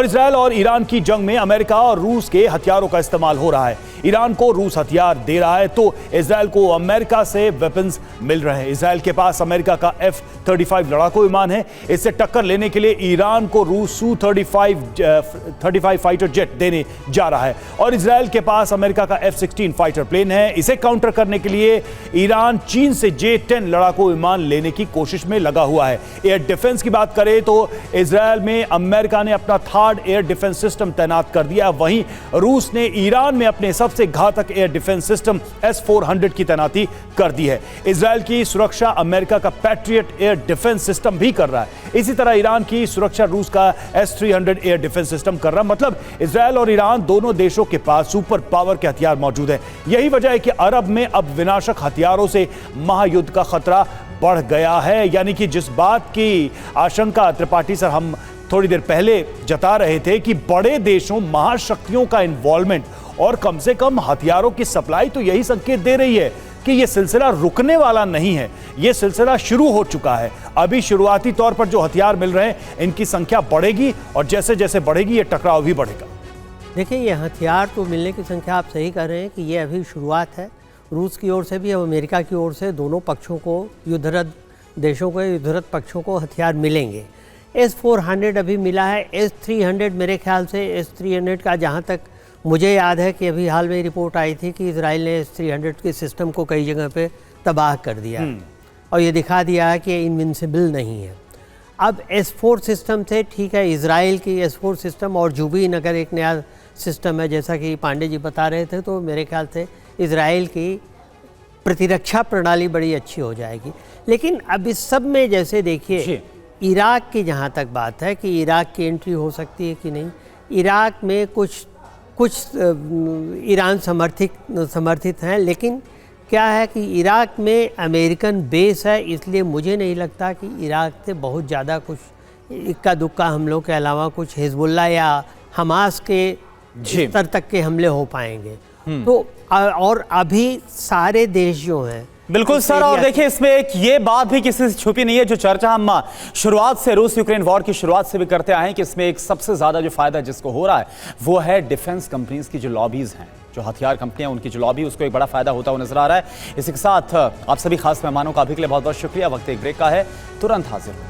और इजरायल और ईरान की जंग में अमेरिका और रूस के हथियारों का इस्तेमाल हो रहा है। ईरान को रूस हथियार दे रहा है तो इजरायल को अमेरिका से वेपन्स मिल रहे हैं। इजरायल के पास अमेरिका का F-35 लड़ाकू विमान है। इससे टक्कर लेने के लिए ईरान को रूस Su-35 फाइटर जेट देने जा रहा है और इजरायल के पास अमेरिका का F-16 फाइटर प्लेन है। इसे काउंटर करने के लिए ईरान चीन से J-10 लड़ाकू विमान लेने की कोशिश में लगा हुआ है। एयर डिफेंस की बात करें तो इजरायल में अमेरिका ने अपना थर्ड एयर डिफेंस सिस्टम तैनात कर दिया। वहीं रूस ने ईरान में अपने सबसे घातक एयर डिफेंस सिस्टम S-400 की तैनाती कर दी है। इजरायल की सुरक्षा अमेरिका का पैट्रियट एयर डिफेंस सिस्टम भी कर रहा है। इसी तरह ईरान की सुरक्षा रूस का S-300 एयर डिफेंस सिस्टम कर रहा है। मतलब इजरायल और ईरान दोनों देशों के पास सुपर पावर के हथियार मौजूद है। यही वजह है कि अरब में अब विनाशक हथियारों से महायुद्ध का खतरा बढ़ गया है। यानी कि जिस बात की आशंका त्रिपाठी सर हम थोड़ी देर पहले जता रहे थे कि बड़े देशों महाशक्तियों का इन्वॉल्वमेंट और कम से कम हथियारों की सप्लाई तो यही संकेत दे रही है कि यह सिलसिला रुकने वाला नहीं है। यह सिलसिला शुरू हो चुका है। अभी शुरुआती तौर पर जो हथियार मिल रहे हैं इनकी संख्या बढ़ेगी और जैसे जैसे बढ़ेगी यह टकराव भी बढ़ेगा। देखिए, ये हथियार तो मिलने की संख्या आप सही कह रहे हैं कि ये अभी शुरुआत है। रूस की ओर से भी और अमेरिका की ओर से दोनों पक्षों को, युद्धरत देशों को, युद्धरत पक्षों को हथियार मिलेंगे। S-400 अभी मिला है। S-300 मेरे ख्याल से S-300 का जहाँ तक मुझे याद है कि अभी हाल में रिपोर्ट आई थी कि इजराइल ने S-300 के सिस्टम को कई जगह पे तबाह कर दिया और ये दिखा दिया है कि इनविंसिबल नहीं है। अब S-4 सिस्टम से ठीक है, इजराइल की S-4 सिस्टम और जुबीन अगर एक नया सिस्टम है जैसा कि पांडे जी बता रहे थे, तो मेरे ख्याल से इजराइल की प्रतिरक्षा प्रणाली बड़ी अच्छी हो जाएगी। लेकिन अब इस सब में जैसे देखिए, इराक की जहाँ तक बात है कि इराक की एंट्री हो सकती है कि नहीं, इराक में कुछ ईरान समर्थित हैं, लेकिन क्या है कि इराक में अमेरिकन बेस है, इसलिए मुझे नहीं लगता कि इराक से बहुत ज़्यादा कुछ इक्का दुक्का हमलों के अलावा कुछ हिजबुल्लाह या हमास के स्तर तक के हमले हो पाएंगे। तो और अभी सारे देश जो हैं, बिल्कुल सर, और देखिए इसमें एक ये बात भी किसी से छुपी नहीं है जो चर्चा हम शुरुआत से, रूस यूक्रेन वॉर की शुरुआत से भी करते आए हैं कि इसमें एक सबसे ज्यादा जो फायदा जिसको हो रहा है वो है डिफेंस कंपनीज की जो लॉबीज हैं, जो हथियार कंपनियां उनकी जो लॉबी, उसको एक बड़ा फायदा होता हुआ नजर आ रहा है। इसी के साथ आप सभी खास मेहमानों का अभी के लिए बहुत बहुत शुक्रिया। वक्त एक ब्रेक का है, तुरंत हाजिर।